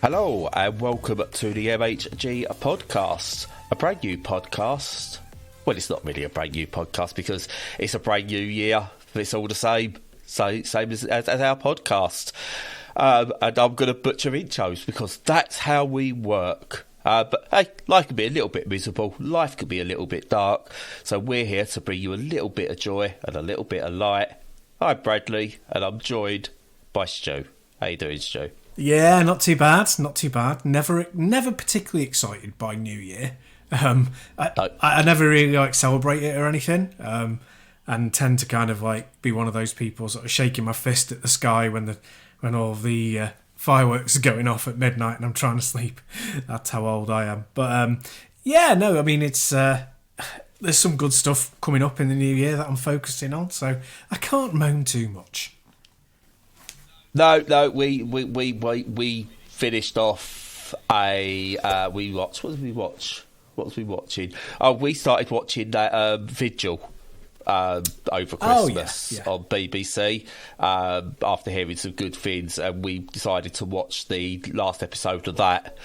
Hello and welcome to the MHG podcast, a brand new podcast. Well, it's not really a brand new podcast because it's a brand new year. It's all the same as our podcast. And I'm going to butcher intros because that's how we work. But hey, life can be a little bit miserable. Life can be a little bit dark. So we're here to bring you a little bit of joy and a little bit of light. I'm Bradley and I'm joined by Stu. How you doing, Stu? Yeah, not too bad. Never particularly excited by New Year. I never really celebrate it or anything, and tend to kind of be one of those people sort of shaking my fist at the sky when all the fireworks are going off at midnight and I'm trying to sleep. That's how old I am. But it's there's some good stuff coming up in the new year that I'm focusing on, so I can't moan too much. No, we finished off we watched. What did we watch? What was we watching? Oh, we started watching that Vigil over Christmas on BBC after hearing some good things, and we decided to watch the last episode of that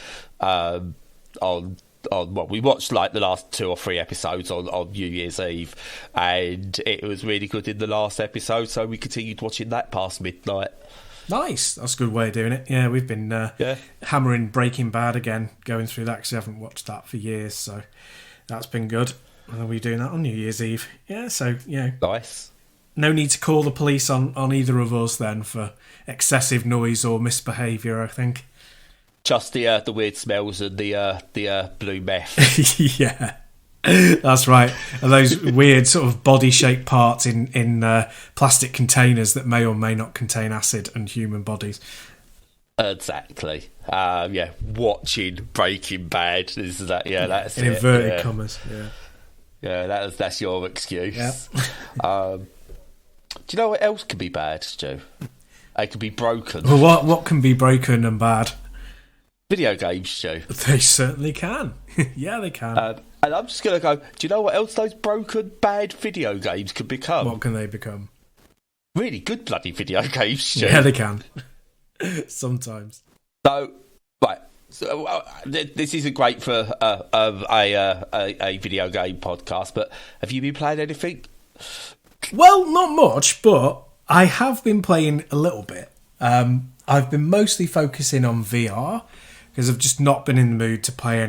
we watched the last 2 or 3 episodes on New Year's Eve, and it was really good in the last episode, so we continued watching that past midnight. Nice. That's a good way of doing it. Yeah, we've been hammering Breaking Bad again, going through that because I haven't watched that for years, so that's been good. And we're doing that on New Year's Eve. Yeah, so, Nice. No need to call the police on either of us then for excessive noise or misbehaviour, I think. Just the weird smells and the blue meth. Yeah. That's right. And those weird sort of body-shaped parts in plastic containers that may or may not contain acid and human bodies. Exactly. Watching Breaking Bad. This is that. Yeah, that's in inverted commas. Yeah. Yeah, that's your excuse. Yeah. Do you know what else can be bad, Stu? It can be broken. Well, what can be broken and bad? Video games, Stu. They certainly can. Yeah, they can. And I'm just going to go, do you know what else those broken, bad video games can become? What can they become? Really good bloody video games, Stu. Yeah, they can. Sometimes. So, right. So, this isn't great for a video game podcast, but have you been playing anything? Well, not much, but I have been playing a little bit. I've been mostly focusing on VR because I've just not been in the mood to play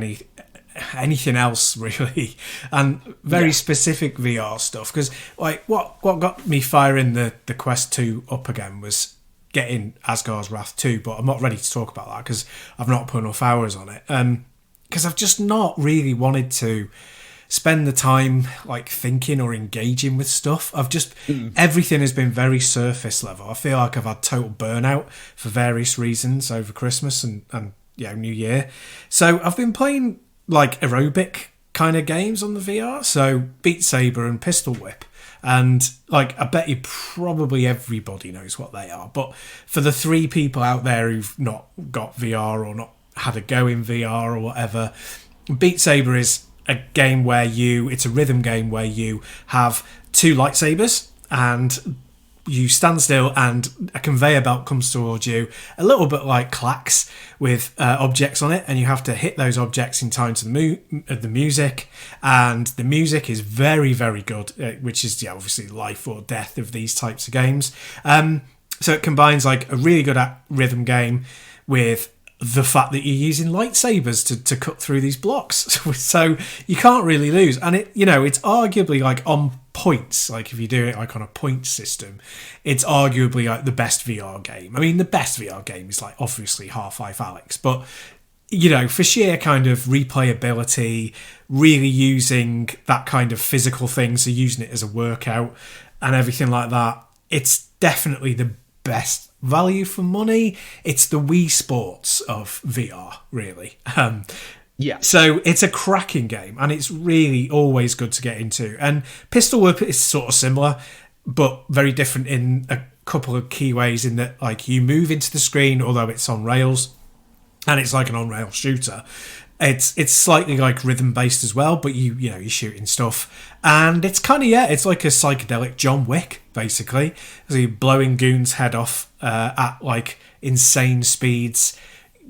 anything else really, and very specific VR stuff. Because what got me firing the Quest 2 up again was getting Asgard's Wrath 2, but I'm not ready to talk about that because I've not put enough hours on it. Because I've just not really wanted to spend the time thinking or engaging with stuff. Everything has been very surface level. I feel like I've had total burnout for various reasons over Christmas and New Year. So I've been playing aerobic kind of games on the VR. So Beat Saber and Pistol Whip. And I bet you probably everybody knows what they are. But for the 3 people out there who've not got VR or not had a go in VR or whatever, Beat Saber is a game where it's a rhythm game where you have 2 lightsabers and you stand still and a conveyor belt comes towards you, a little bit like clacks with objects on it, and you have to hit those objects in time to the music, and the music is very, very good, which is obviously life or death of these types of games. So it combines a really good rhythm game with the fact that you're using lightsabers to cut through these blocks. So you can't really lose. And it's arguably on points. If you do it on a point system, it's arguably the best VR game. I mean, the best VR game is obviously Half-Life Alyx, but for sheer kind of replayability, really using that kind of physical thing, so using it as a workout and everything like that, it's definitely the best value for money. It's the Wii Sports of VR, really. So it's a cracking game, and it's really always good to get into. And Pistol Whip is sort of similar, but very different in a couple of key ways, in that you move into the screen, although it's on rails, and it's like an on-rail shooter. It's slightly rhythm based as well, but you're shooting stuff, and it's kind of it's like a psychedelic John Wick basically. So you're blowing goons' head off at insane speeds,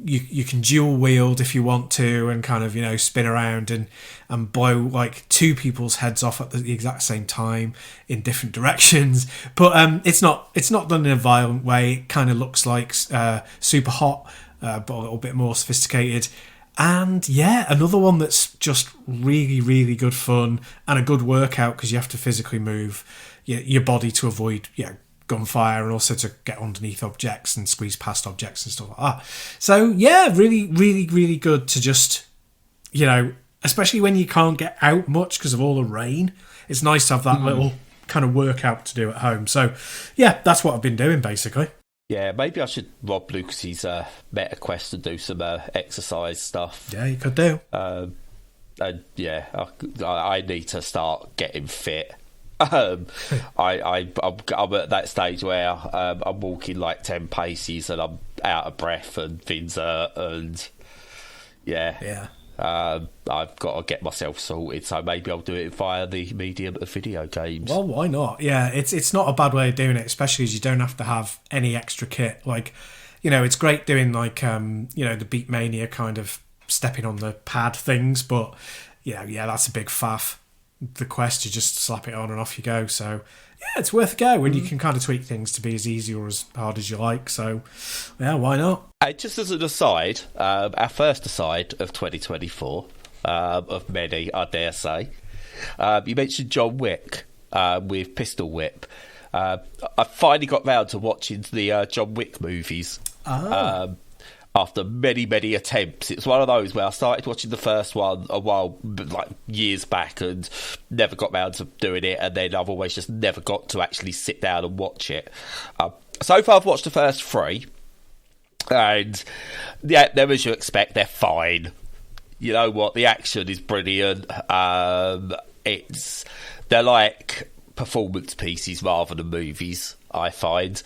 you can dual wield if you want to, and kind of spin around and blow like two people's heads off at the exact same time in different directions. But it's not done in a violent way. It kind of looks like Super Hot, but a little bit more sophisticated. And yeah, another one that's just really, really good fun and a good workout, because you have to physically move your body to avoid gunfire, and also to get underneath objects and squeeze past objects and stuff like that. So yeah, really, really, really good to just, especially when you can't get out much because of all the rain. It's nice to have that little kind of workout to do at home. So yeah, that's what I've been doing basically. Yeah, maybe I should rob Lucas's Meta Quest and do some exercise stuff. Yeah, you could do. And yeah, I need to start getting fit. I'm at that stage where I'm walking like 10 paces and I'm out of breath and things and I've got to get myself sorted, so maybe I'll do it via the medium of video games. Well, why not? Yeah, it's not a bad way of doing it, especially as you don't have to have any extra kit. Like, it's great doing like the Beatmania kind of stepping on the pad things, but yeah, that's a big faff. The Quest, you just slap it on and off you go. So yeah, it's worth a go, and you can kind of tweak things to be as easy or as hard as you like. So yeah, why not? Just as an aside, our first aside of 2024, of many, I dare say, you mentioned John Wick with Pistol Whip. I finally got round to watching the John Wick movies. After many, many attempts. It's one of those where I started watching the first one a while, like years back, and never got round to doing it, and then I've always just never got to actually sit down and watch it. So far I've watched the first three, and yeah, they're as you expect, they're fine. You know what, the action is brilliant. They're like performance pieces rather than movies, I find.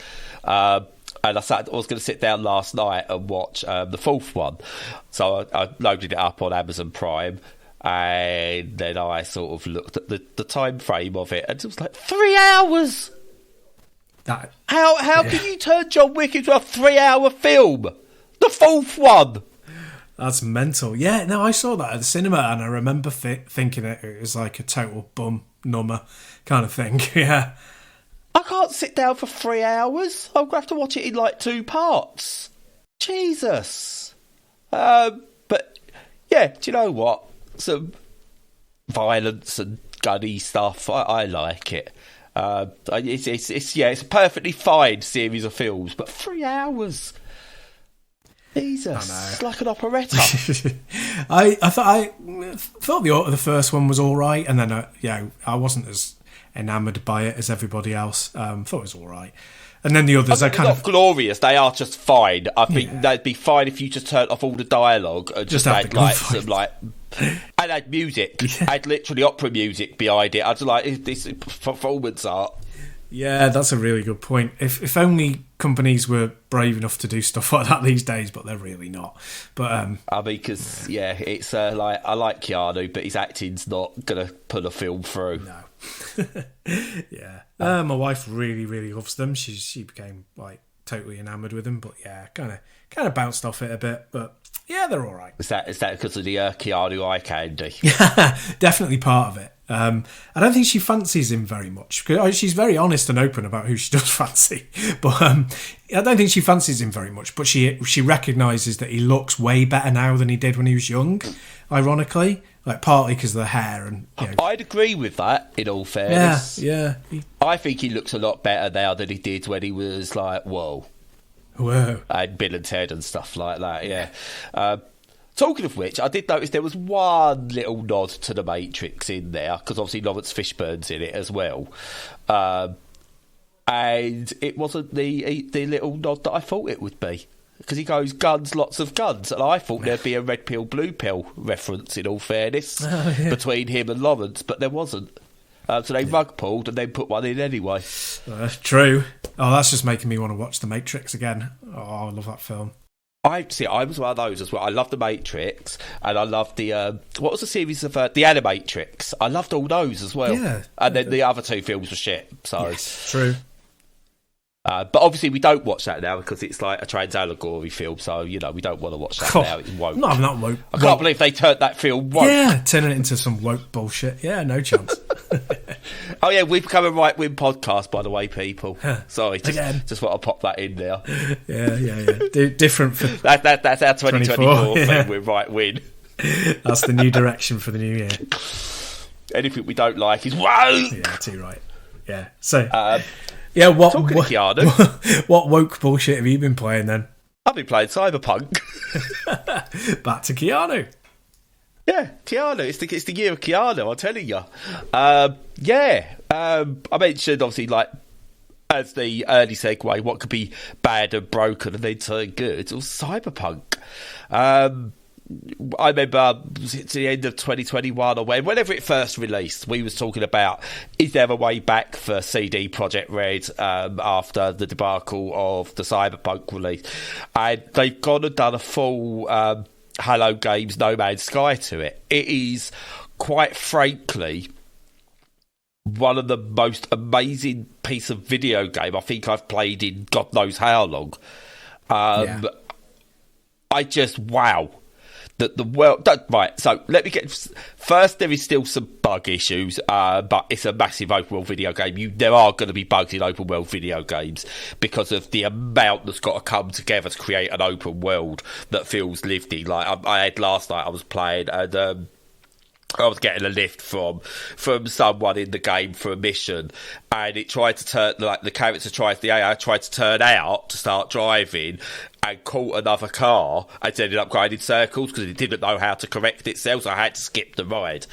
And I was going to sit down last night and watch the fourth one. So I loaded it up on Amazon Prime, and then I sort of looked at the time frame of it, and it was like 3 hours! How can you turn John Wick into a 3-hour film? The fourth one! That's mental. Yeah, no, I saw that at the cinema, and I remember thinking it was like a total bum number kind of thing. Yeah. I can't sit down for 3 hours. I'm going to have to watch it in like 2 parts. Jesus. But yeah, do you know what? Some violence and gunny stuff. I like it. It's a perfectly fine series of films, but 3 hours. Jesus, it's like an operetta. I thought the first one was all right, and then I wasn't as enamoured by it as everybody else. Thought it was all right, and then the others are kind of glorious. They are just fine. I think they'd be fine if you just turned off all the dialogue and just had like some like and had music. Had literally opera music behind it. I'd like this performance art. Yeah, that's a really good point. If only companies were brave enough to do stuff like that these days, but they're really not. But I mean, because it's like I like Keanu, but his acting's not gonna put a film through. No. Yeah, my wife really, really loves them. She became like totally enamoured with them. But yeah, kind of bounced off it a bit. But yeah, they're all right. Is that because of the Keanu eye candy? Definitely part of it. I don't think she fancies him very much. She's very honest and open about who she does fancy, but I don't think she fancies him very much. But she recognises that he looks way better now than he did when he was young. Ironically, like partly because of the hair and. I'd agree with that. In all fairness, yeah. I think he looks a lot better now than he did when he was like whoa, and Bill and Ted and stuff like that. Yeah. Talking of which, I did notice there was one little nod to the Matrix in there, because obviously Lawrence Fishburne's in it as well. And it wasn't the little nod that I thought it would be. Because he goes, guns, lots of guns. And I thought there'd be a red pill, blue pill reference, in all fairness, between him and Lawrence, but there wasn't. So they rug pulled and then put one in anyway. True. Oh, that's just making me want to watch The Matrix again. Oh, I love that film. I was one of those as well. I loved The Matrix, and I loved the what was the series of the Animatrix? I loved all those as well. Yeah, and then the other two films were shit. So yes, true. But obviously we don't watch that now because it's like a trans allegory film, so we don't want to watch that now. It won't. No, I'm not woke. I can't believe they turned that film woke. Yeah, turning it into some woke bullshit. Yeah, no chance. Oh yeah, we've become a right-wing podcast, by the way, people. Sorry, just want to pop that in there. Yeah. Different for that's our 2024 thing. We're right-wing. That's the new direction for the new year. Anything we don't like is woke. Yeah, too right. Yeah. So, talking to Keanu, what woke bullshit have you been playing then? I've been playing Cyberpunk. Back to Keanu. Yeah, Keanu. It's the year of Keanu, I'm telling you. I mentioned, obviously, like, as the early segue, what could be bad and broken and then turn good. It was Cyberpunk. I remember it's the end of 2021 or whenever it first released, we was talking about, is there a way back for CD Projekt Red after the debacle of the Cyberpunk release? And they've gone and done a full Hello Games No Man's Sky to it. It is, quite frankly, one of the most amazing piece of video game I think I've played in God knows how long. I just, wow. That the world right, so let me get first. There is still some bug issues, but it's a massive open world video game. There are going to be bugs in open world video games because of the amount that's got to come together to create an open world that feels lived in. Like I had last night, I was playing and I was getting a lift from someone in the game for a mission, and it tried to turn, like the AI tried to turn out to start driving and caught another car and ended up going in circles because it didn't know how to correct itself, so I had to skip the ride,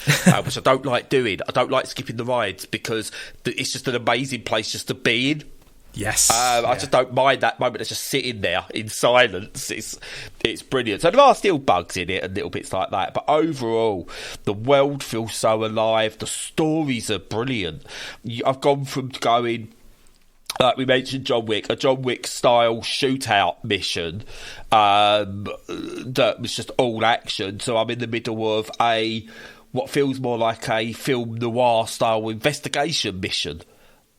which I don't like doing. I don't like skipping the rides because it's just an amazing place just to be in. Yes. I just don't mind that moment of just sitting there in silence. It's brilliant. So there are still bugs in it and little bits like that, but overall the world feels so alive. The stories are brilliant. I've gone from going, like we mentioned, a John Wick style shootout mission that was just all action. So I'm in the middle of what feels more like a film noir style investigation mission.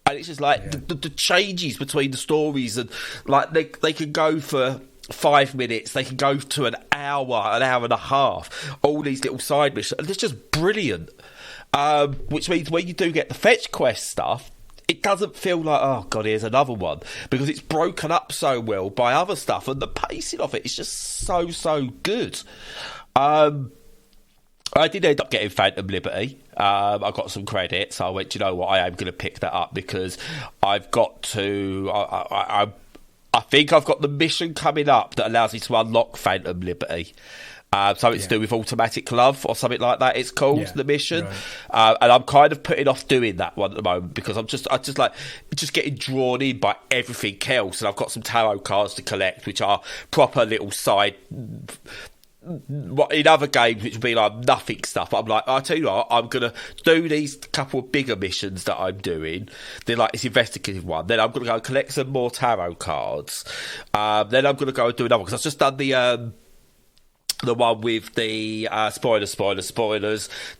And it's just like the changes between the stories, and like they can go for 5 minutes, they can go to an hour and a half, all these little side missions, and it's just brilliant. Which means when you do get the fetch quest stuff, it doesn't feel like, oh god, here's another one, because it's broken up so well by other stuff, and the pacing of it is just so good. I did end up getting Phantom Liberty. I got some credit, so I went, you know what, I am going to pick that up because I've got to... I think I've got the mission coming up that allows me to unlock Phantom Liberty. Something to do with automatic love or something like that, it's called, the mission. Right. And I'm kind of putting off doing that one at the moment because I just like getting drawn in by everything else. And I've got some tarot cards to collect, which are proper little side... in other games which would be like nothing stuff, but I'm like, I'll tell you what, I'm gonna do these couple of bigger missions that I'm doing. They're like this investigative one, then I'm gonna go collect some more tarot cards, then I'm gonna go and do another, because I've just done the one with the spoilers,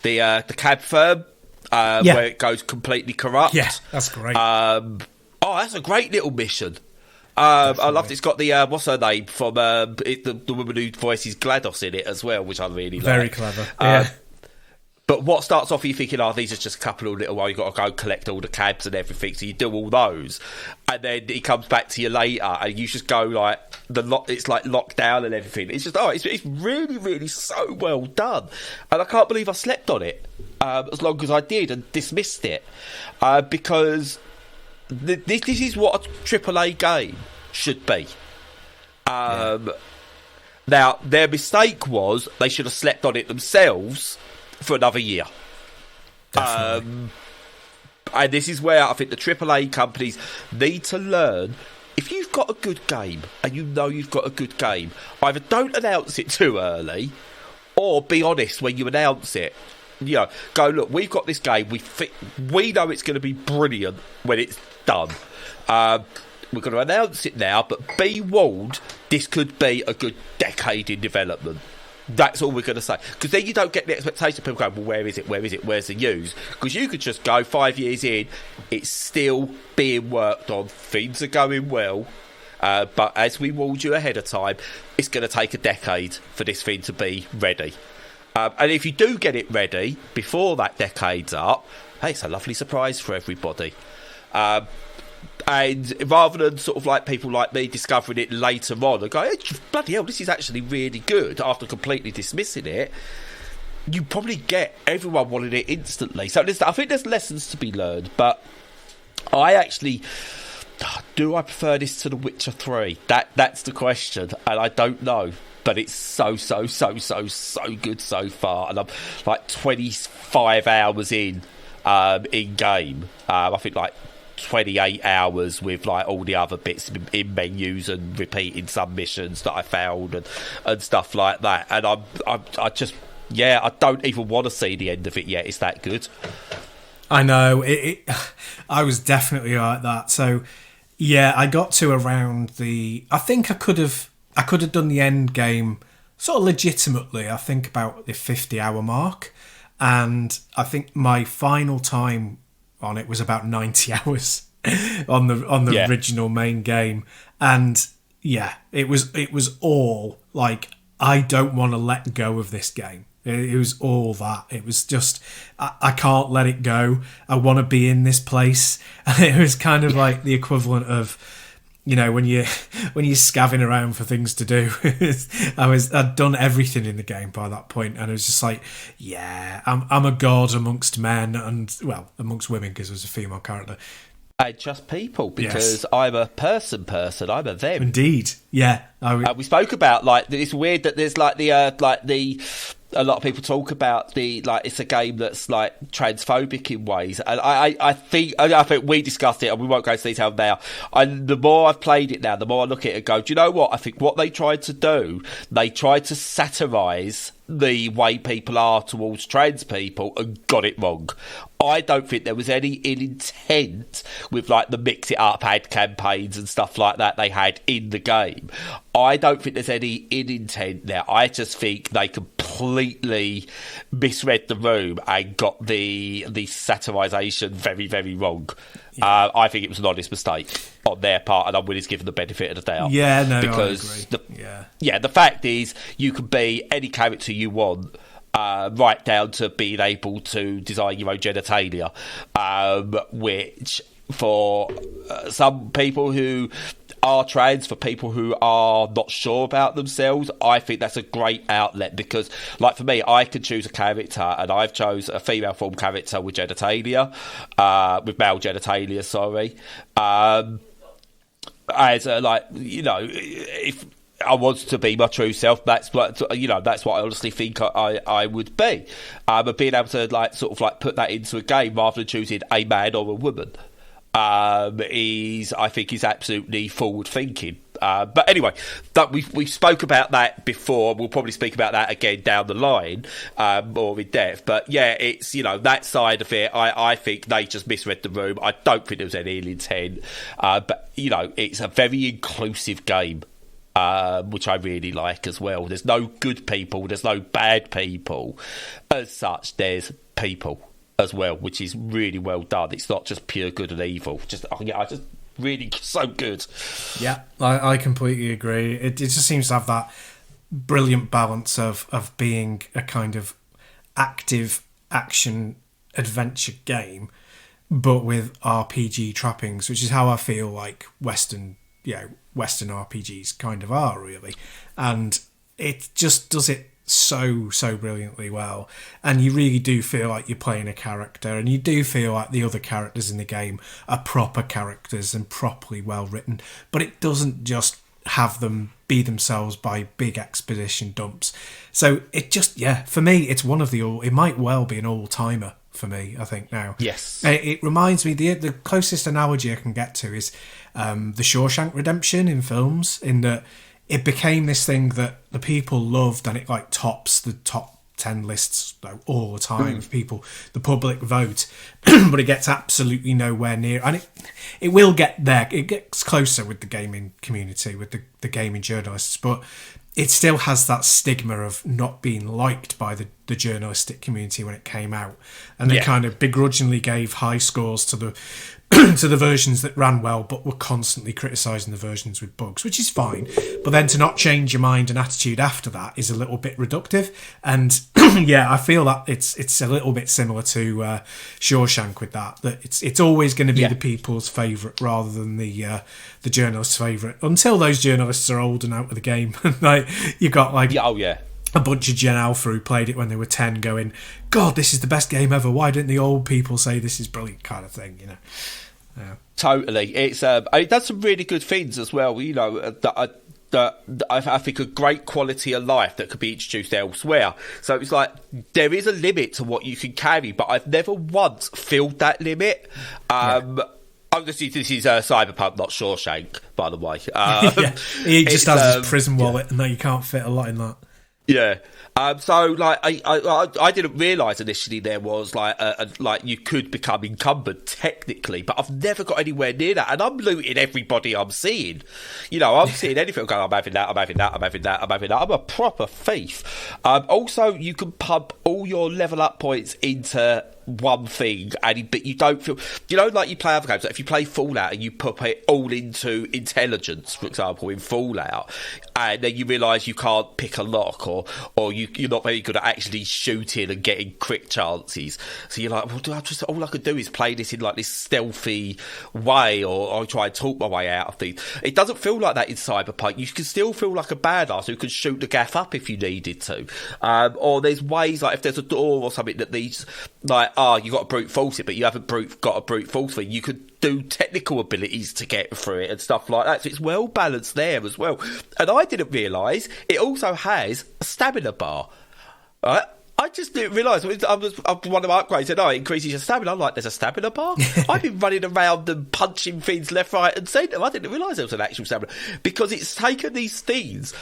the cab firm where it goes completely corrupt. That's great. That's a great little mission. I loved it. It's got the what's her name from the woman who voices GLaDOS in it as well, which I really like. Very clever. But what starts off, you thinking, these are just a couple of little while, you've got to go collect all the cabs and everything, so you do all those, and then he comes back to you later, and you just go like it's like locked down and everything. It's just it's really, really so well done, and I can't believe I slept on it as long as I did and dismissed it because. This is what a AAA game should be. Now, their mistake was they should have slept on it themselves for another year. And this is where I think the AAA companies need to learn. If you've got a good game and you know you've got a good game, either don't announce it too early or be honest when you announce it. Go, look, we've got this game. We know it's going to be brilliant when it's done. We're going to announce it now, but be warned, this could be a good decade in development. That's all we're going to say. Because then you don't get the expectation of people going, well, where is it? Where is it? Where's the news? Because you could just go 5 years in, it's still being worked on, things are going well, but as we warned you ahead of time, it's going to take a decade for this thing to be ready. And if you do get it ready before that decade's up, hey, it's a lovely surprise for everybody. And rather than sort of like people like me discovering it later on and going, hey, bloody hell, this is actually really good, after completely dismissing it, you probably get everyone wanting it instantly. So I think there's lessons to be learned, but do I prefer this to The Witcher 3? That's the question, and I don't know. But it's so good so far, and I'm like 25 hours in game. I think like 28 hours with like all the other bits in menus and repeating some missions that I found and stuff like that. And I just I don't even want to see the end of it yet. It's that good. I know I was definitely like that. So yeah, I got to around I think I could have done the end game sort of legitimately, I think about the 50-hour mark, and I think my final time on it was about 90 hours on the original main game. And yeah, it was all like, I don't want to let go of this game. It was all that. It was just, I can't let it go. I want to be in this place. And it was kind of like the equivalent of, you know, when you're scavenging around for things to do. I'd done everything in the game by that point, and it was just like, yeah, I'm a god amongst men, and well, amongst women because it was a female character. Just people, because I'm a person. I'm a them. Indeed, yeah. We spoke about like it's weird that there's like a lot of people talk about it's a game that's like transphobic in ways, and I think we discussed it, and we won't go into detail now. And the more I've played it now, the more I look at it and go, do you know what? I think what they tried to do, they tried to satirise the way people are towards trans people and got it wrong. I don't think there was any ill intent with like the mix it up ad campaigns and stuff like that they had in the game. I don't think there's any ill intent there. I just think they completely misread the room and got the satirisation very, very wrong. Yeah. I think it was an honest mistake on their part, and I'm willing to give them the benefit of the doubt. Yeah, no, because I agree. The fact is, you can be any character you want, right down to being able to design your own genitalia, which for some people who are trans, for people who are not sure about themselves, I think that's a great outlet, because like for me, I could choose a character, and I've chose a female form character with genitalia, with male genitalia, sorry, as like, you know, if I was to be my true self, that's what I honestly think I would be, but being able to like sort of like put that into a game rather than choosing a man or a woman, I think is absolutely forward thinking. But anyway, that we spoke about that before. We'll probably speak about that again down the line, more in depth. But yeah, it's, you know, that side of it, I think they just misread the room. I don't think there was any ill intent, but you know, it's a very inclusive game, which I really like as well. There's no good people, there's no bad people as such. There's people as well, which is really well done. It's not just pure good and evil. I just really so good. Yeah, I completely agree. It just seems to have that brilliant balance of being a kind of active action adventure game, but with RPG trappings, which is how I feel like Western RPGs kind of are, really. And it just does it so brilliantly well, and you really do feel like you're playing a character, and you do feel like the other characters in the game are proper characters and properly well written, but it doesn't just have them be themselves by big exposition dumps. So it just, for me, it's it might well be an all-timer for me, I think, now. Yes. It reminds me, the closest analogy I can get to is the Shawshank Redemption in films, in that it became this thing that the people loved, and it like tops the top 10 lists all the time of people, the public vote, but it gets absolutely nowhere near, and it will get there. It gets closer with the gaming community, with the gaming journalists, but it still has that stigma of not being liked by the journalistic community when it came out, and they kind of begrudgingly gave high scores to the to the versions that ran well, but were constantly criticising the versions with bugs, which is fine. But then to not change your mind and attitude after that is a little bit reductive. And I feel that it's a little bit similar to Shawshank with that it's always going to be the people's favourite rather than the journalist's favourite, until those journalists are old and out of the game. Like, you've got a bunch of Gen Alpha who played it when they were 10 going, God, this is the best game ever. Why didn't the old people say this is brilliant, kind of thing, Yeah. Totally. It's it does some really good things as well, that I think a great quality of life that could be introduced elsewhere. So it's like there is a limit to what you can carry, but I've never once filled that limit. Obviously, this is Cyberpunk, not Shawshank, by the way. He just has his prison wallet, and you can't fit a lot in that. Yeah. So like I didn't realise initially there was like you could become incumbent technically, but I've never got anywhere near that, and I'm looting everybody I'm seeing. I'm seeing anything. I'm having that. I'm a proper thief. Also, you can pump all your level up points into one thing, but you don't feel, like you play other games. Like if you play Fallout and you put it all into intelligence, for example, in Fallout, and then you realise you can't pick a lock, or you're not very good at actually shooting and getting quick chances. So you're like, well, all I could do is play this in like this stealthy way, or try and talk my way out of things. It doesn't feel like that in Cyberpunk. You can still feel like a badass who can shoot the gaff up if you needed to. Or there's ways, like if there's a door or something that needs, like, you got to brute force it, but you haven't got a brute force thing. You could do technical abilities to get through it and stuff like that. So it's well balanced there as well. And I didn't realise it also has a stamina bar. Right? I just didn't realise. One of my upgrades said, it increases your stamina. I'm like, there's a stamina bar? I've been running around and punching things left, right and centre. I didn't realise there was an actual stamina. Because it's taken these things,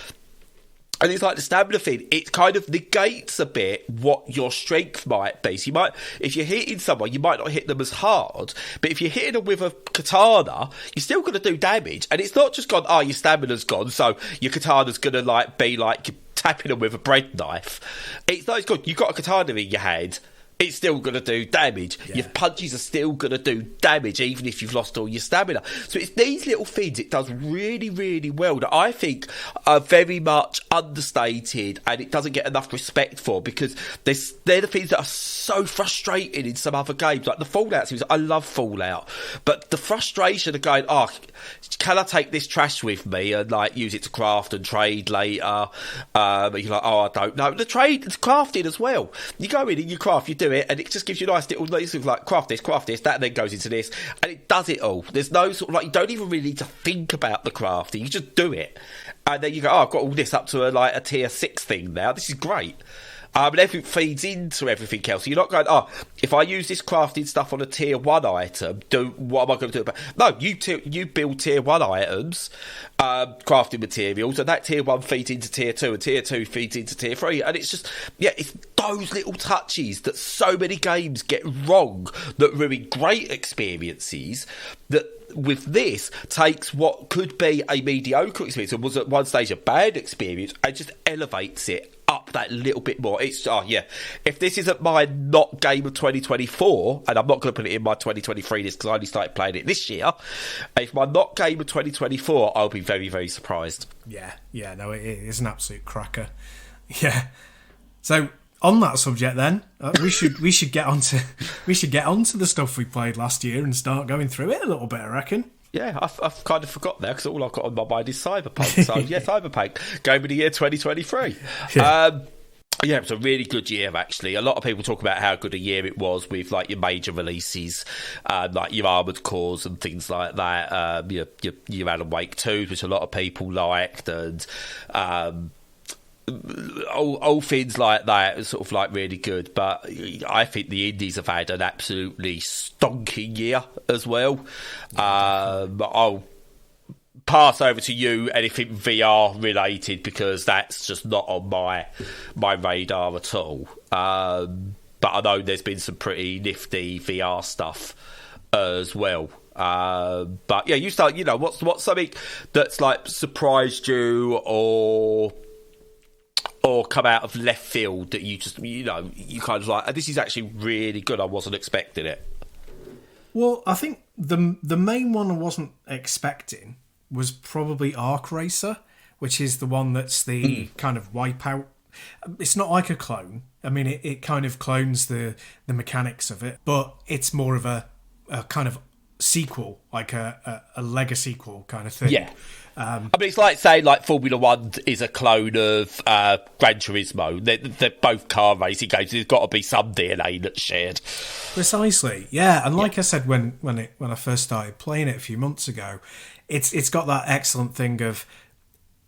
and it's like the stamina thing, it kind of negates a bit what your strength might be. So if you're hitting someone, you might not hit them as hard, but if you're hitting them with a katana, you're still going to do damage. And it's not just gone, your stamina's gone, so your katana's going to be like tapping them with a bread knife. It's not, it's good. You've got a katana in your head, it's still going to do damage. Yeah. Your punches are still going to do damage, even if you've lost all your stamina. So it's these little things it does really, really well that I think are very much understated, and it doesn't get enough respect for, because they're the things that are so frustrating in some other games. Like the Fallout series, I love Fallout, but the frustration of going, can I take this trash with me and like use it to craft and trade later? You're like, I don't know. The trade is crafting as well. You go in and you craft, you do it, and it just gives you nice little things of like craft this, that then goes into this, and it does it all. There's no sort of like, you don't even really need to think about the crafting, you just do it, and then you go, I've got all this up to a tier 6 thing now, this is great. And everything feeds into everything else. So you're not going, if I use this crafting stuff on a tier 1 item, what am I going to do about it? No, you build tier 1 items, crafting materials, and that tier 1 feeds into tier 2, and tier 2 feeds into tier 3. And it's just, it's those little touches that so many games get wrong that ruin great experiences, that with this takes what could be a mediocre experience, and was at one stage a bad experience, and just elevates it up that little bit more. It's if this isn't my not game of 2024, and I'm not going to put it in my 2023 list because I only started playing it this year, if my not game of 2024, I'll be very, very surprised. No, it is an absolute cracker. So on that subject then, we should get onto the stuff we played last year and start going through it a little bit, I reckon. Yeah, I've kind of forgot now because all I've got on my mind is Cyberpunk. So, Cyberpunk, game of the year 2023. It was a really good year, actually. A lot of people talk about how good a year it was with, like, your major releases, like your Armoured Cores and things like that, your Alan Wake 2, which a lot of people liked, and all things like that are sort of like really good. But I think the indies have had an absolutely stonking year as well. I'll pass over to you anything VR related, because that's just not on my radar at all. But I know there's been some pretty nifty VR stuff as well. But you start. What's something that's like surprised you, or or come out of left field that you just, you kind of like, this is actually really good. I wasn't expecting it. Well, I think the main one I wasn't expecting was probably Arc Racer, which is the one that's the kind of Wipeout. It's not like a clone. I mean, it kind of clones the mechanics of it, but it's more of a kind of sequel, like a Lego sequel kind of thing. Yeah. I mean, it's like saying like Formula One is a clone of Gran Turismo. They're both car racing games. There's got to be some DNA that's shared. Precisely, yeah. And like I said, when I first started playing it a few months ago, it's got that excellent thing of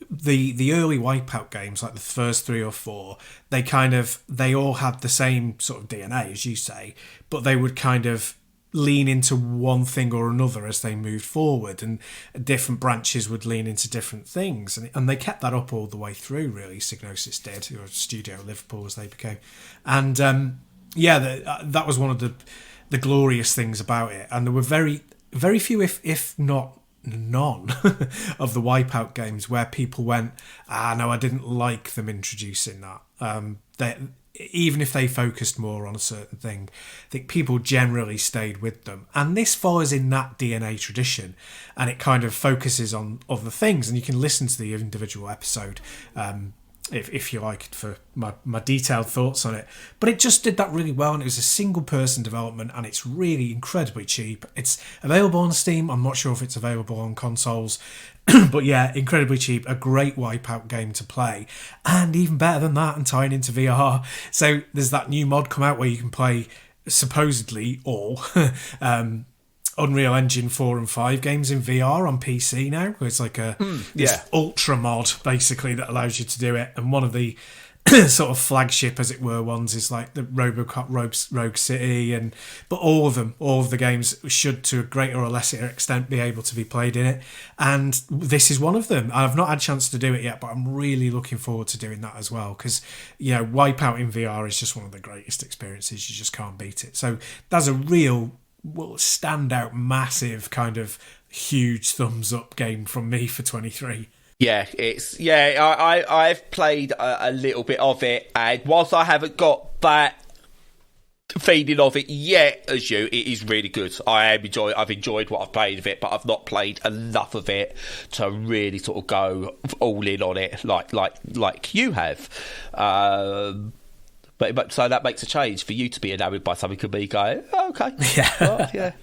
the early Wipeout games, like the first 3 or 4. They all had the same sort of DNA, as you say, but they would kind of lean into one thing or another as they moved forward, and different branches would lean into different things, and they kept that up all the way through, really. Psygnosis did, or Studio Liverpool as they became, and that was one of the glorious things about it. And there were very few, if not none, of the Wipeout games where people went, no, I didn't like them introducing that. Even if they focused more on a certain thing, I think people generally stayed with them. And this follows in that DNA tradition, and it kind of focuses on other things. And you can listen to the individual episode if you like, for my detailed thoughts on it. But it just did that really well, and it was a single person development, and it's really incredibly cheap. It's available on Steam. I'm not sure if it's available on consoles. But yeah, incredibly cheap, a great Wipeout game to play, and even better than that, and tying into VR. So there's that new mod come out where you can play supposedly all Unreal Engine 4 and 5 games in VR on PC now. It's like this ultra mod basically that allows you to do it, and one of the sort of flagship, as it were, ones is like the RoboCop Rogue City, but all of the games should, to a greater or lesser extent, be able to be played in it, and this is one of them. I've not had a chance to do it yet, but I'm really looking forward to doing that as well, because Wipeout in VR is just one of the greatest experiences. You just can't beat it. So that's a real standout, massive, kind of huge thumbs up game from me for 23. Yeah, I've played a little bit of it, and whilst I haven't got that feeling of it yet as you, it is really good. I've enjoyed what I've played of it, but I've not played enough of it to really sort of go all in on it like you have. But so that makes a change for you to be enamoured by something and me going, okay, yeah.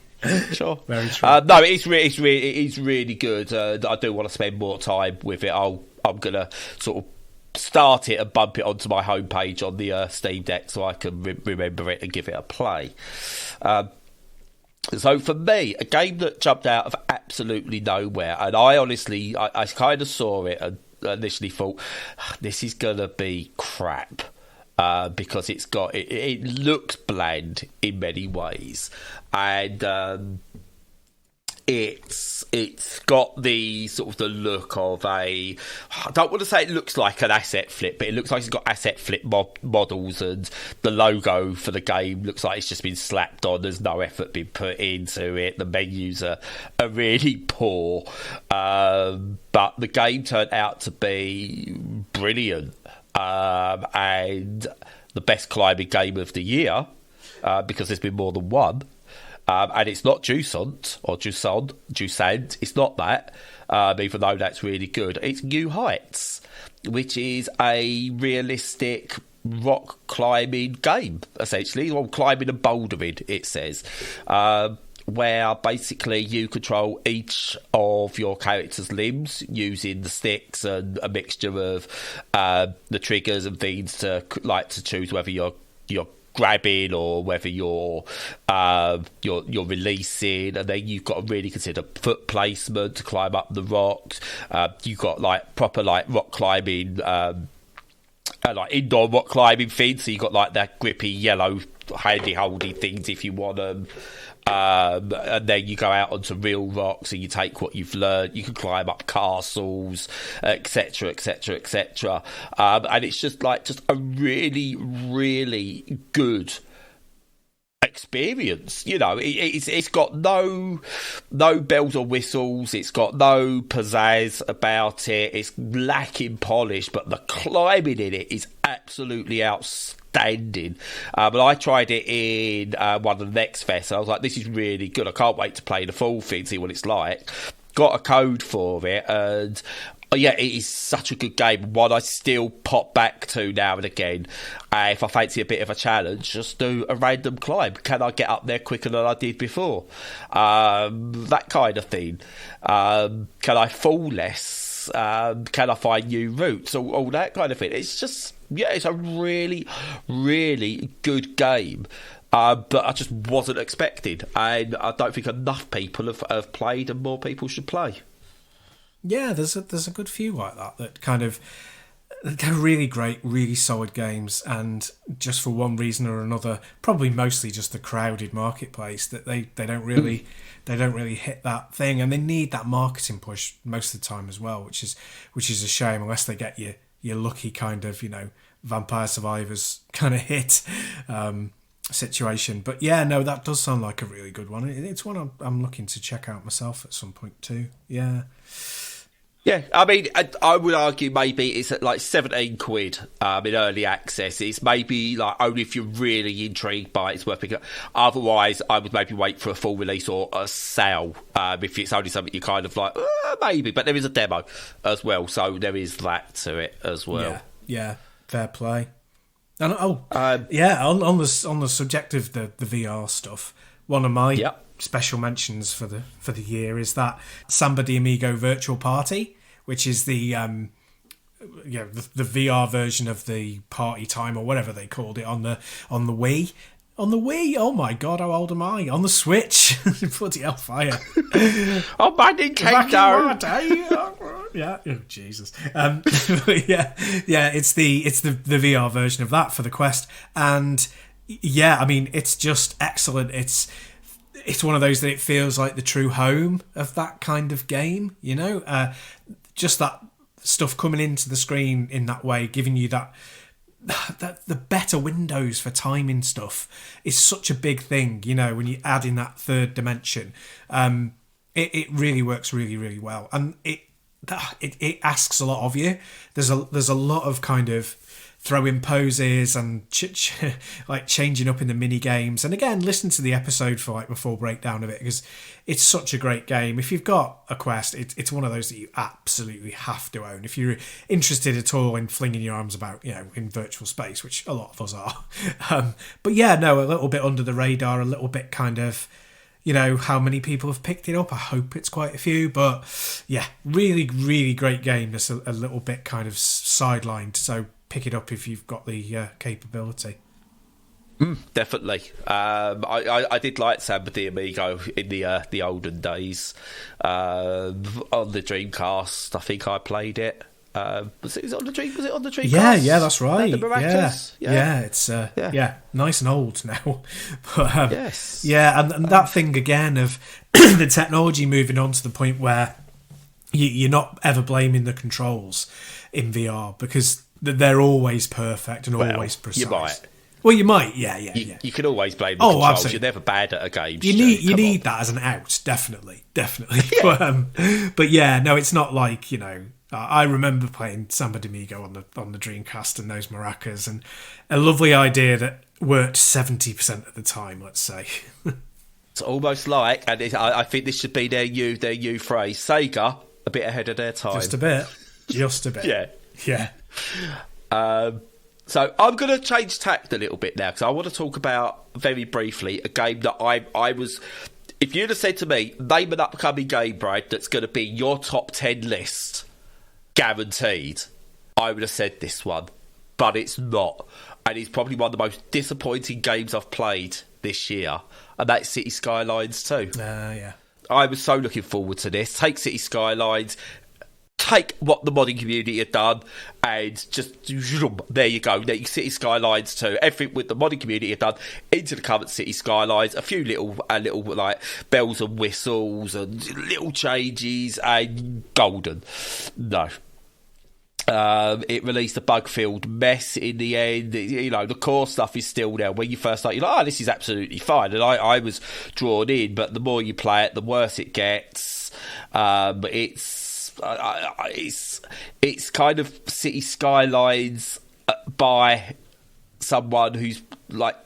Sure. Very true. No, it is really good. I do want to spend more time with it. I'm gonna sort of start it and bump it onto my homepage on the Steam Deck so I can remember it and give it a play. So for me, a game that jumped out of absolutely nowhere, and I honestly, I kind of saw it and initially thought, this is gonna be crap. Because it looks bland in many ways, and it's got the sort of the look of I don't want to say it looks like an asset flip, but it looks like it's got asset flip models, and the logo for the game looks like it's just been slapped on. There's no effort been put into it. The menus are really poor, but the game turned out to be brilliant. And the best climbing game of the year, because there's been more than one. And it's not Jusant or Jusant. It's not that, even though that's really good. It's New Heights, which is a realistic rock climbing game, essentially. Well, climbing and bouldering, it says. Where basically you control each of your character's limbs using the sticks and a mixture of the triggers and things to choose whether you're grabbing or whether you're releasing, and then you've got to really consider foot placement to climb up the rocks. You've got proper rock climbing, indoor rock climbing things. So you've got that grippy yellow handy holdy things if you want them. And then you go out onto real rocks and you take what you've learned. You can climb up castles, etc., etc., etc. And it's just a really, really good experience. It's got no bells or whistles. It's got no pizzazz about it. It's lacking polish, but the climbing in it is absolutely outstanding. But I tried it in one of the next fests. I was like, this is really good. I can't wait to play the full thing, see what it's like. Got a code for it, and yeah, it is such a good game. One I still pop back to now and again. If I fancy a bit of a challenge, just do a random climb. Can I get up there quicker than I did before? That kind of thing. Can I fall less? Can I find new routes? All that kind of thing. It's just, yeah, it's a really, really good game. But I just wasn't expecting. And I don't think enough people have played, and more people should play. Yeah, there's a good few like that kind of, they're really great, really solid games, and just for one reason or another, probably mostly just the crowded marketplace, that they don't really hit that thing, and they need that marketing push most of the time as well, which is a shame, unless they get your lucky kind of, Vampire Survivors kind of hit situation. But yeah, no, that does sound like a really good one. It's one I'm looking to check out myself at some point too. Yeah. Yeah, I mean, I would argue maybe it's at like 17 quid in early access. It's maybe like only if you're really intrigued by it, it's worth picking up. Otherwise, I would maybe wait for a full release or a sale if it's only something you kind of like, maybe. But there is a demo as well, so there is that to it as well. Yeah, fair play. And on the subject of the VR stuff, one of my special mentions for the year is that Samba de Amigo Virtual Party, which is the VR version of the Party Time or whatever they called it on the Wii. On the Wii, oh my god, how old am I? On the Switch, bloody hellfire! Oh, my Nintendo! Yeah, oh Jesus. It's the VR version of that for the Quest, and yeah, I mean, it's just excellent. It's one of those that it feels like the true home of that kind of game, just that stuff coming into the screen in that way, giving you that the better windows for timing stuff is such a big thing, when you add in that third dimension. It really works really, really well, and it asks a lot of you. There's a lot of kind of throwing poses and like changing up in the mini games. And again, listen to the episode for like my full breakdown of it, because it's such a great game. If you've got a Quest, it's one of those that you absolutely have to own if you're interested at all in flinging your arms about, in virtual space, which a lot of us are. But yeah, no, a little bit under the radar, a little bit kind of, how many people have picked it up. I hope it's quite a few, but yeah, really, really great game. That's a little bit kind of sidelined, so pick it up if you've got the capability. Definitely. I did like Samba de Amigo in the olden days. On the Dreamcast, I think I played it. Was it on the Dreamcast? Yeah, that's right. Yeah, it's nice and old now. But, yes. Yeah, and that thing again of the technology moving on to the point where you're not ever blaming the controls in VR, because they're always perfect and always precise. You might. Well, you might, yeah. You can always blame the controls. Absolutely. You're never bad at a game. You need that as an out, definitely. Yeah. But yeah, no, it's not like, I remember playing Samba de Amigo on the Dreamcast and those maracas, and a lovely idea that worked 70% of the time, let's say. It's almost like, and I think this should be their new phrase, Sega, a bit ahead of their time. Just a bit. Yeah. So I'm going to change tact a little bit now, because I want to talk about, very briefly, a game that I was... If you'd have said to me, name an upcoming game, Brad, that's going to be your top 10 list, guaranteed, I would have said this one. But it's not. And it's probably one of the most disappointing games I've played this year. And that's City Skylines 2. Yeah. I was so looking forward to this. Take City Skylines... Take what the modding community had done and just, there you go, City Skylines 2, everything with the modding community had done into the current City Skylines, a few little like bells and whistles and little changes, and golden. No. It released a bug-filled mess in the end. The core stuff is still there. When you first start, you're like, this is absolutely fine. And I was drawn in, but the more you play it, the worse it gets. It's kind of City Skylines by someone who's like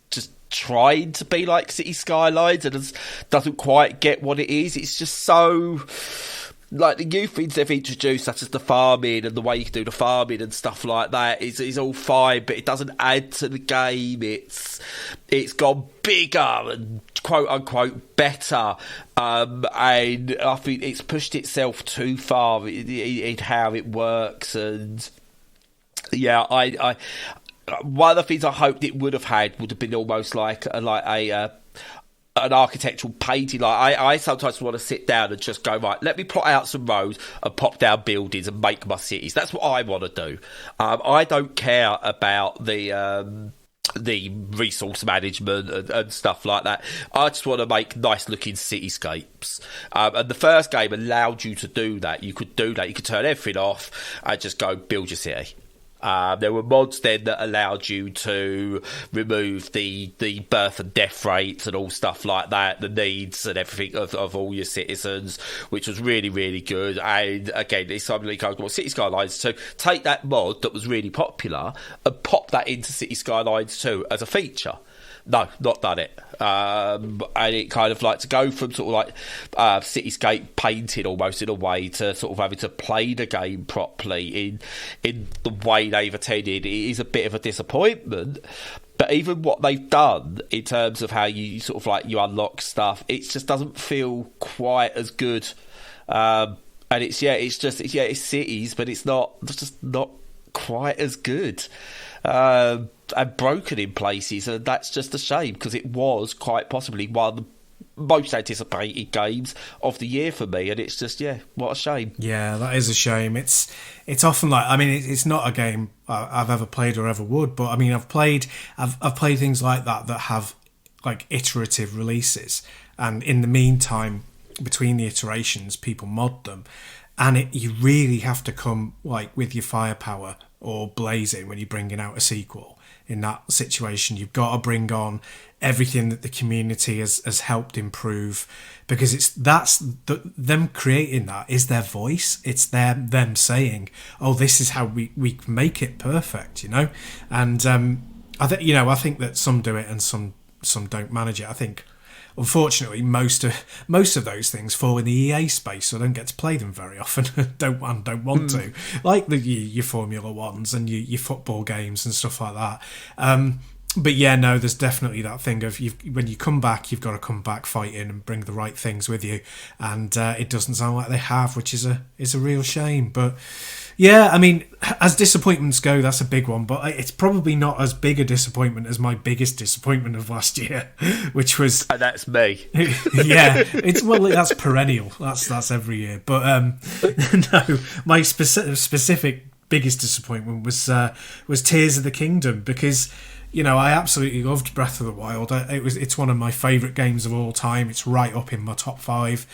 just trying to be like City Skylines and doesn't quite get what it is. It's just so... Like the new things they've introduced, such as the farming and the way you can do the farming and stuff like that, is all fine, but it doesn't add to the game. It's gone bigger and quote unquote better, and I think it's pushed itself too far in how it works. And yeah, I one of the things I hoped it would have been almost like an architectural painting. Like I sometimes want to sit down and just go, right, let me plot out some roads and pop down buildings and make my cities. That's what I want to do. I don't care about the resource management and stuff like that. I just want to make nice looking cityscapes. And the first game allowed you to do that. You could do that. You could turn everything off and just go build your city. There were mods then that allowed you to remove the birth and death rates and all stuff like that, the needs and everything of all your citizens, which was really, really good. And again, it's something like, well, City Skylines 2, take that mod that was really popular and pop that into City Skylines 2 as a feature. No, not done it. And it kind of like to go from sort of like cityscape painting almost in a way to sort of having to play the game properly in the way they've attended. It is a bit of a disappointment. But even what they've done in terms of how you sort of like you unlock stuff, it just doesn't feel quite as good. And it's cities, but it's just not quite as good. And broken in places, and that's just a shame because it was quite possibly one of the most anticipated games of the year for me, and it's just what a shame. Yeah, that is a shame. It's often like, I mean, it's not a game I've ever played or ever would, but I mean, I've played things like that have like iterative releases, and in the meantime, between the iterations, people mod them, and you really have to come like with your firepower or blazing when you're bringing out a sequel. In that situation, you've got to bring on everything that the community has helped improve, because them creating that is their voice. It's them saying, "Oh, this is how we make it perfect," And I think that some do it and some don't manage it. I think, unfortunately, most of those things fall in the EA space, so I don't get to play them very often. don't want to, like your Formula Ones and your football games and stuff like that. But yeah, no, there's definitely that thing of when you come back, you've got to come back fighting and bring the right things with you, and it doesn't sound like they have, which is a real shame. But yeah, I mean, as disappointments go, that's a big one, but it's probably not as big a disappointment as my biggest disappointment of last year, which was... And that's me. Yeah, that's perennial. That's every year. But no, my specific biggest disappointment was Tears of the Kingdom, because... I absolutely loved Breath of the Wild. It's one of my favourite games of all time. It's right up in my top 5.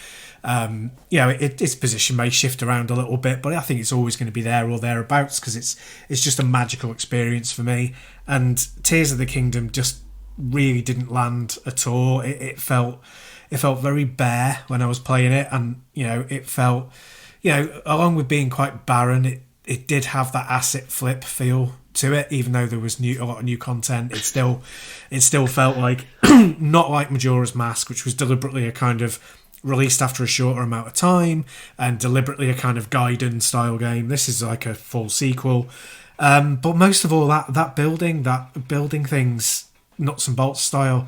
Its position may shift around a little bit, but I think it's always going to be there or thereabouts, because it's just a magical experience for me. And Tears of the Kingdom just really didn't land at all. It felt very bare when I was playing it, and it felt, along with being quite barren, it did have that asset flip feel to it, even though there was a lot of new content. It still felt like not like Majora's Mask, which was deliberately a kind of released after a shorter amount of time and deliberately a kind of Gaiden style game. This is like a full sequel, but most of all, that building things nuts and bolts style,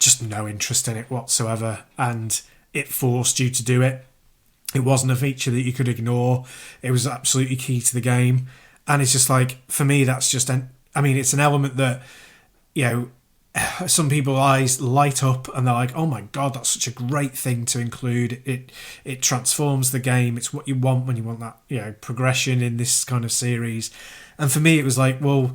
just no interest in it whatsoever, and it forced you to do it. It wasn't a feature that you could ignore. It was absolutely key to the game. And it's just like, for me, that's just it's an element that, some people's eyes light up and they're like, oh my God, that's such a great thing to include. It transforms the game. It's what you want when you want that, progression in this kind of series. And for me, it was like, well,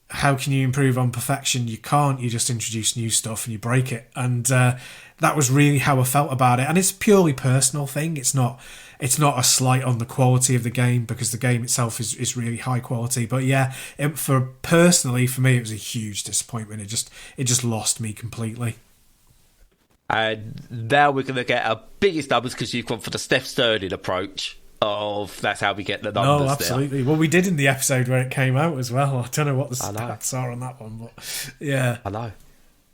how can you improve on perfection? You can't. You just introduce new stuff and you break it. And that was really how I felt about it. And it's a purely personal thing. It's not it's not a slight on the quality of the game, because the game itself is really high quality. But yeah, for me, it was a huge disappointment. It just lost me completely. And now we're going to get our biggest numbers, because you've gone for the Steph Sterling approach of that's how we get the numbers. No, absolutely. Well, we did in the episode where it came out as well. I don't know what the stats are on that one, but yeah. I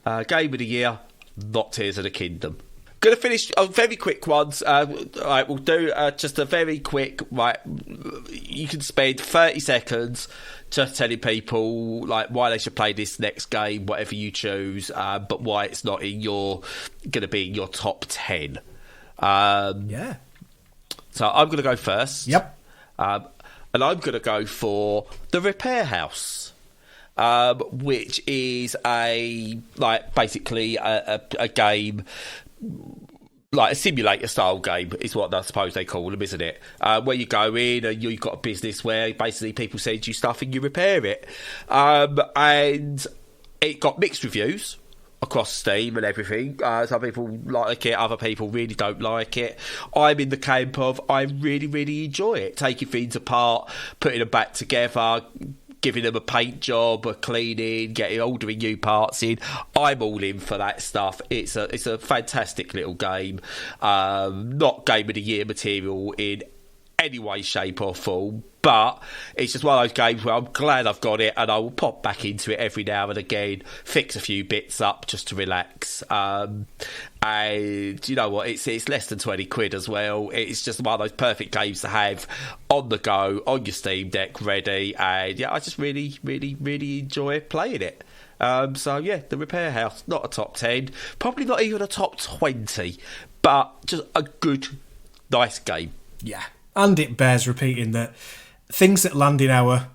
know. Game of the year, not Tears of the Kingdom. Going to finish on very quick ones. Right, we'll do just a very quick. Right, you can spend 30 seconds just telling people like why they should play this next game, whatever you choose, but why it's not going to be in your top 10. Yeah. So I'm going to go first. Yep. And I'm going to go for The Repair House, which is basically a game, like a simulator style game is what I suppose they call them, isn't it? Where you go in and you've got a business where basically people send you stuff and you repair it. And it got mixed reviews across Steam and everything. Some people like it, other people really don't like it. I'm in the camp of I really, really enjoy it. Taking things apart, putting them back together, giving them a paint job, a cleaning, ordering new parts in. I'm all in for that stuff. It's a fantastic little game. Not Game of the Year material in any way, shape or form, but it's just one of those games where I'm glad I've got it, and I will pop back into it every now and again, fix a few bits up just to relax. And you know what, it's less than 20 quid as well. It's just one of those perfect games to have on the go, on your Steam Deck ready, and yeah, I just really, really, really enjoy playing it. So yeah, The Repair House, not a top 10, probably not even a top 20, but just a good, nice game. Yeah. And it bears repeating that things that land in our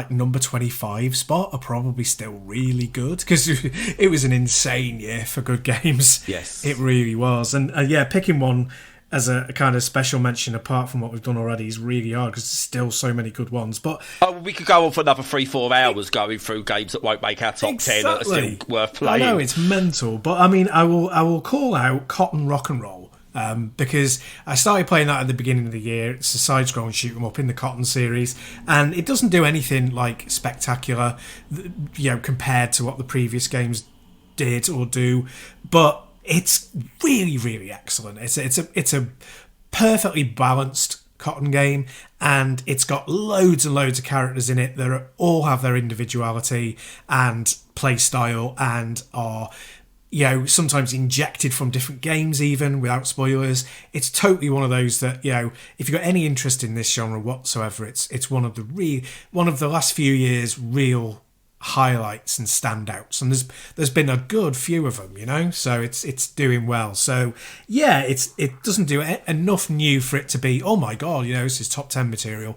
number 25 spot are probably still really good, because it was an insane year for good games. Yes, it really was. And yeah, picking one as a kind of special mention apart from what we've done already is really hard, because there's still so many good ones. But we could go on for another 3-4 hours going through games that won't make our top 10 that are still worth playing. I know, it's mental, but I mean, I will call out Cotton Rock and Roll. Because I started playing that at the beginning of the year. It's a side-scrolling shoot 'em up in the Cotton series, and it doesn't do anything like spectacular, compared to what the previous games did or do. But it's really, really excellent. It's a perfectly balanced Cotton game, and it's got loads and loads of characters in it that all have their individuality and play style, and are sometimes injected from different games, even without spoilers. It's totally one of those that, if you've got any interest in this genre whatsoever, it's one of the last few years' real highlights and standouts. And there's been a good few of them, so it's doing well. So yeah, it doesn't do enough new for it to be, oh my god, this is top 10 material,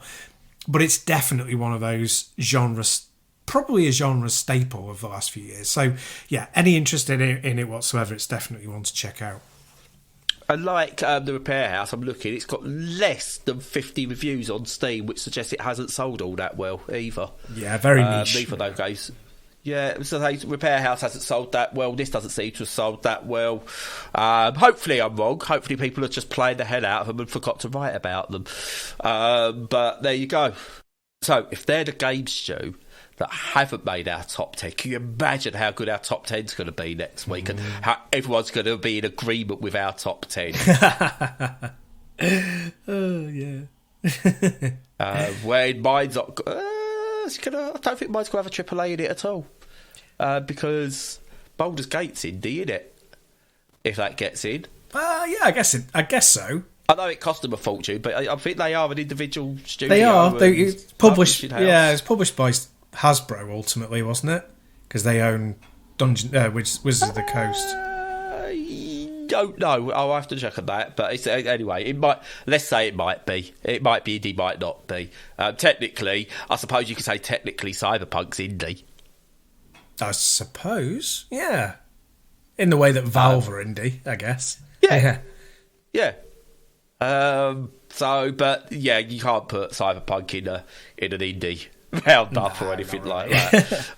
but it's definitely one of those genres. Probably a genre staple of the last few years. So, yeah, any interest in it whatsoever, it's definitely one to check out. And like The Repair House, I'm looking, it's got less than 50 reviews on Steam, which suggests it hasn't sold all that well either. Yeah, very niche. Neither of those games. Yeah, so Repair House hasn't sold that well. This doesn't seem to have sold that well. Hopefully I'm wrong. Hopefully people are just playing the hell out of them and forgot to write about them. But there you go. So, if they're the games, Stu, that haven't made our top 10. Can you imagine how good our top 10 is going to be next week, and how everyone's going to be in agreement with our top 10? Oh, yeah. When mine's not... I don't think mine's going to have a AAA in it at all. Because Baldur's Gate's indie, isn't it? If that gets in. Yeah, I guess so. I know it cost them a fortune, but I think they are an individual studio. They are. It's published. Yeah, it's published by Hasbro ultimately, wasn't it? Because they own Wizards of the Coast. Don't know. I'll have to check on that. But anyway, it might. Let's say it might be. It might be indie, might not be. Technically, I suppose you could say technically Cyberpunk's indie. I suppose, yeah. In the way that Valve are indie, I guess. Yeah. Yeah. But yeah, you can't put Cyberpunk in an indie roundup or anything like that.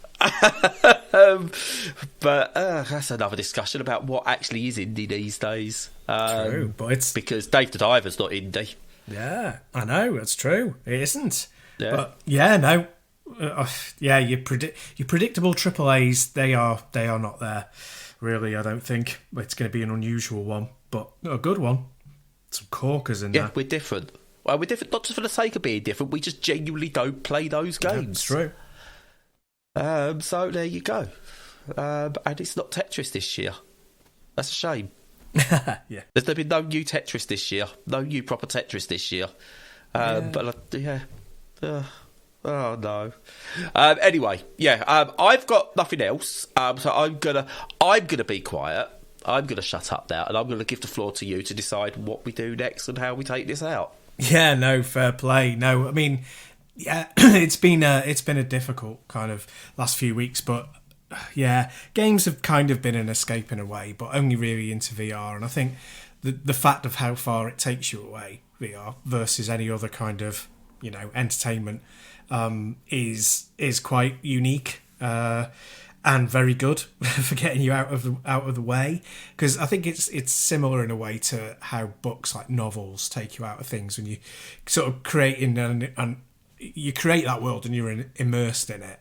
But that's another discussion about what actually is indie these days. True, but it's because Dave the Diver's not indie. Yeah, I know, it's true. It isn't. Yeah. But yeah, no. Your predictable AAAs, they are not there. Really, I don't think it's going to be an unusual one, but a good one. Some corkers in there. Yeah, we're different. Well, we're different not just for the sake of being different. We just genuinely don't play those games. That's true. So there you go. And it's not Tetris this year. That's a shame. Yeah. There's been no new Tetris this year. No new proper Tetris this year. But yeah. Oh no. Anyway, yeah. I've got nothing else. So I'm gonna be quiet. I'm gonna shut up now, and I'm gonna give the floor to you to decide what we do next and how we take this out. Yeah. No, fair play. No, I mean, yeah, it's been a difficult kind of last few weeks, but yeah, games have kind of been an escape in a way, but only really into VR. And I think the fact of how far it takes you away, VR, versus any other kind of, entertainment, is quite unique and very good for getting you out of the way. Because I think it's similar in a way to how books like novels take you out of things when you sort of create and you create that world and you're immersed in it.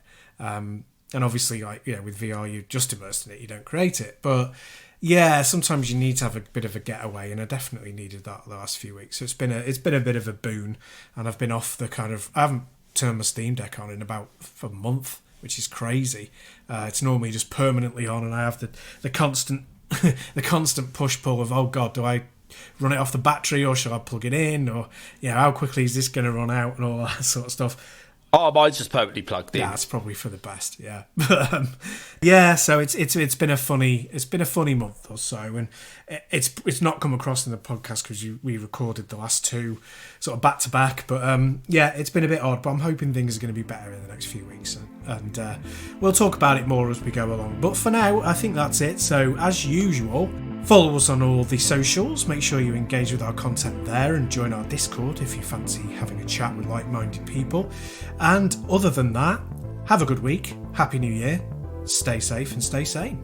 And obviously, with VR, you're just immersed in it. You don't create it. But yeah, sometimes you need to have a bit of a getaway, and I definitely needed that the last few weeks. So it's been a bit of a boon, and I've been off I haven't turned my Steam Deck on in about a month, which is crazy. It's normally just permanently on, and I have the constant the constant push pull of, oh God, do I run it off the battery or should I plug it in, or how quickly is this going to run out, and all that sort of stuff. Oh, mine's just permanently plugged in. Yeah, it's probably for the best. Yeah, yeah. So it's been a funny month or so, and it's not come across in the podcast because we recorded the last two sort of back to back. But yeah, it's been a bit odd. But I'm hoping things are going to be better in the next few weeks, and we'll talk about it more as we go along. But for now, I think that's it. So as usual, follow us on all the socials. Make sure you engage with our content there and join our Discord if you fancy having a chat with like-minded people. And other than that, have a good week. Happy New Year. Stay safe and stay sane.